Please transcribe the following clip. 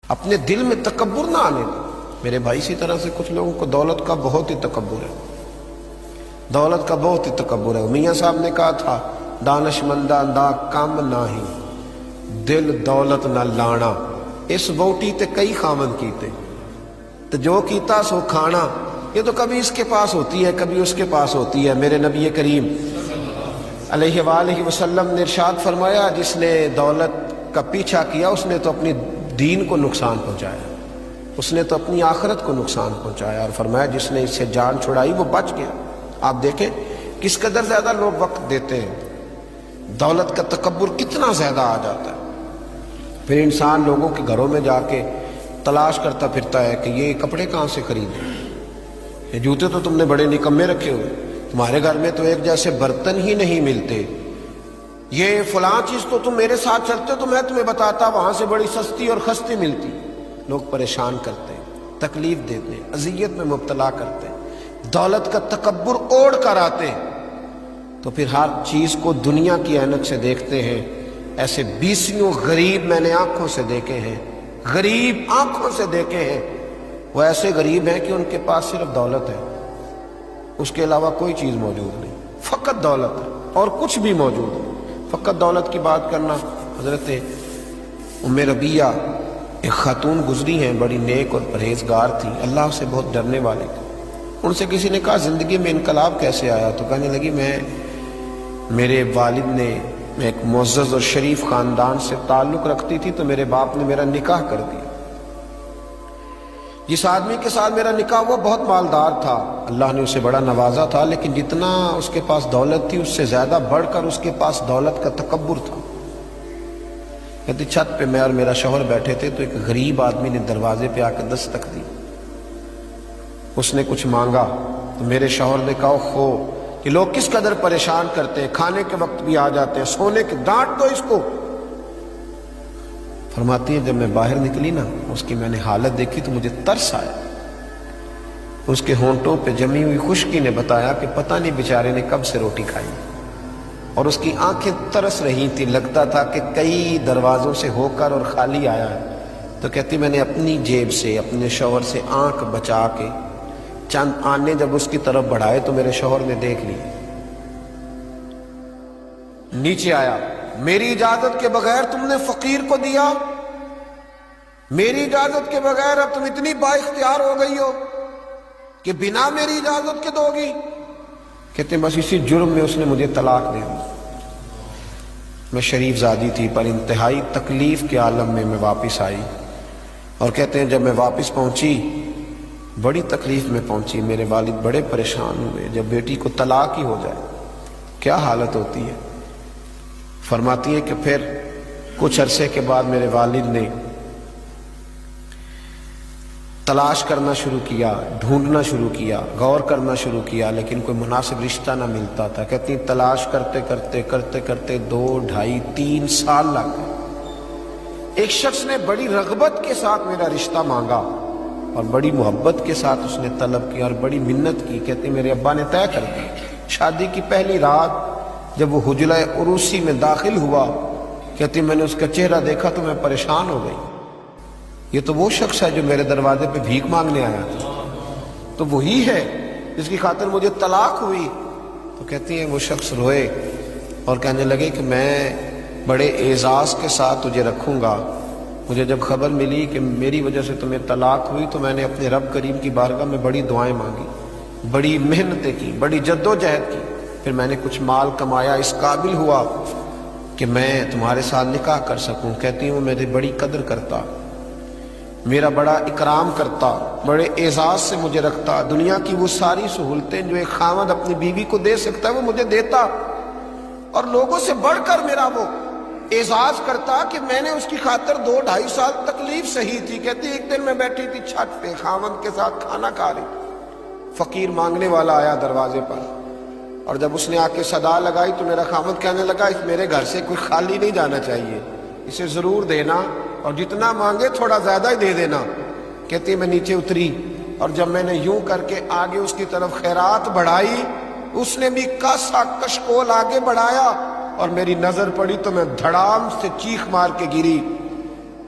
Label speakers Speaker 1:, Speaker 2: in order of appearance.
Speaker 1: اپنے دل میں تکبر نہ آنے دو میرے بھائی. اسی طرح سے کچھ لوگوں کو دولت کا بہت ہی تکبر ہے، دولت کا بہت ہی تکبر ہے. میاں صاحب نے کہا تھا دانش مندہ دا کم نہ ہی دل دولت نہ لانا، اس بوٹی تے کئی خامن کیتے تو جو کیتا سو کھانا. یہ تو کبھی اس کے پاس ہوتی ہے کبھی اس کے پاس ہوتی ہے. میرے نبی کریم علیہ وآلہ وسلم نے ارشاد فرمایا جس نے دولت کا پیچھا کیا اس نے تو اپنی دین کو نقصان پہنچایا، اس نے تو اپنی آخرت کو نقصان پہنچایا. اور فرمایا جس نے اس سے جان چھڑائی وہ بچ گیا. آپ دیکھیں کس قدر زیادہ لوگ وقت دیتے ہیں، دولت کا تکبر کتنا زیادہ آ جاتا ہے. پھر انسان لوگوں کے گھروں میں جا کے تلاش کرتا پھرتا ہے کہ یہ کپڑے کہاں سے خریدیں، یہ جوتے تو تم نے بڑے نکمے رکھے ہوئے، تمہارے گھر میں تو ایک جیسے برتن ہی نہیں ملتے، یہ فلاں چیز تو تم میرے ساتھ چلتے تو میں تمہیں بتاتا وہاں سے بڑی سستی اور خستی ملتی. لوگ پریشان کرتے ہیں، تکلیف دیتے ہیں، اذیت میں مبتلا کرتے ہیں، دولت کا تکبر اوڑھ کر آتے ہیں. تو پھر ہر چیز کو دنیا کی عینک سے دیکھتے ہیں. ایسے بیسیوں غریب میں نے آنکھوں سے دیکھے ہیں، غریب آنکھوں سے دیکھے ہیں. وہ ایسے غریب ہیں کہ ان کے پاس صرف دولت ہے، اس کے علاوہ کوئی چیز موجود نہیں، فقط دولت ہے اور کچھ بھی موجود ہے. فقط دولت کی بات کرنا. حضرت ام ربیہ ایک خاتون گزری ہیں، بڑی نیک اور پرہیزگار تھی، اللہ سے بہت ڈرنے والی تھی. ان سے کسی نے کہا زندگی میں انقلاب کیسے آیا؟ تو کہنے لگی میرے والد نے، میں ایک معزز اور شریف خاندان سے تعلق رکھتی تھی تو میرے باپ نے میرا نکاح کر دیا. جس آدمی کے ساتھ میرا نکاح ہوا بہت مالدار تھا، اللہ نے اسے بڑا نوازا تھا، لیکن جتنا اس کے پاس دولت تھی اس سے زیادہ بڑھ کر اس کے پاس دولت کا تکبر تھا. کہتی چھت پہ میں اور میرا شوہر بیٹھے تھے تو ایک غریب آدمی نے دروازے پہ آ کے دستک دی. اس نے کچھ مانگا تو میرے شوہر نے کہا خو کہ لوگ کس قدر پریشان کرتے ہیں، کھانے کے وقت بھی آ جاتے ہیں، سونے کے ڈانٹ دو اس کو. فرماتی ہے جب میں باہر نکلی نا اس کی میں نے حالت دیکھی تو مجھے ترس آیا. اس کے ہونٹوں پہ جمی ہوئی خشکی نے بتایا کہ پتہ نہیں بیچارے نے کب سے روٹی کھائی، اور اس کی آنکھیں ترس رہی تھی، لگتا تھا کہ کئی دروازوں سے ہو کر اور خالی آیا ہے. تو کہتی میں نے اپنی جیب سے اپنے شوہر سے آنکھ بچا کے چند آنے جب اس کی طرف بڑھائے تو میرے شوہر نے دیکھ لی، نیچے آیا. میری اجازت کے بغیر تم نے فقیر کو دیا، میری اجازت کے بغیر اب تم اتنی با اختیار ہو گئی ہو کہ بنا میری اجازت کے دو گی. کہتے بس اسی جرم میں اس نے مجھے طلاق دے دی. میں شریف زادی تھی پر انتہائی تکلیف کے عالم میں واپس آئی. اور کہتے ہیں جب میں واپس پہنچی بڑی تکلیف میں پہنچی، میرے والد بڑے پریشان ہوئے. جب بیٹی کو طلاق ہی ہو جائے کیا حالت ہوتی ہے. فرماتی ہے کہ پھر کچھ عرصے کے بعد میرے والد نے تلاش کرنا شروع کیا، ڈھونڈنا شروع کیا، غور کرنا شروع کیا، لیکن کوئی مناسب رشتہ نہ ملتا تھا. کہتی تلاش کرتے کرتے 2 2.5 3 سال لگ گئے. ایک شخص نے بڑی رغبت کے ساتھ میرا رشتہ مانگا اور بڑی محبت کے ساتھ اس نے طلب کیا اور بڑی منت کی. کہتے میرے ابا نے طے کر دی. شادی کی پہلی رات جب وہ حجرہ عروسی میں داخل ہوا، کہتی میں نے اس کا چہرہ دیکھا تو میں پریشان ہو گئی. یہ تو وہ شخص ہے جو میرے دروازے پہ بھیک مانگنے آیا تھا، تو وہی ہے جس کی خاطر مجھے طلاق ہوئی. تو کہتی ہیں وہ شخص روئے اور کہنے لگے کہ میں بڑے اعزاز کے ساتھ تجھے رکھوں گا. مجھے جب خبر ملی کہ میری وجہ سے تمہیں طلاق ہوئی تو میں نے اپنے رب کریم کی بارگاہ میں بڑی دعائیں مانگی، بڑی محنتیں کی، بڑی جد و جہد کی. پھر میں نے کچھ مال کمایا، اس قابل ہوا کہ میں تمہارے ساتھ نکاح کر سکوں. کہتی ہوں میری بڑی قدر کرتا، میرا بڑا اکرام کرتا، بڑے اعزاز سے مجھے رکھتا. دنیا کی وہ ساری سہولتیں جو ایک خاوند اپنی بیوی کو دے سکتا ہے وہ مجھے دیتا، اور لوگوں سے بڑھ کر میرا وہ اعزاز کرتا کہ میں نے اس کی خاطر 2 2.5 سال تکلیف سہی تھی. کہتی ایک دن میں بیٹھی تھی چھت پہ خاوند کے ساتھ کھانا کھا رہی، فقیر مانگنے والا آیا دروازے پر، اور جب اس نے آ کے صدا لگائی تو میرا خاوند کہنے لگا اس میرے گھر سے کوئی خالی نہیں جانا چاہیے، اسے ضرور دینا اور جتنا مانگے تھوڑا زیادہ ہی دے دینا. کہتی میں نیچے اتری اور جب میں نے یوں کر کے آگے اس کی طرف خیرات بڑھائی، اس نے بھی کاسا کشکول آگے بڑھایا اور میری نظر پڑی تو میں دھڑام سے چیخ مار کے گری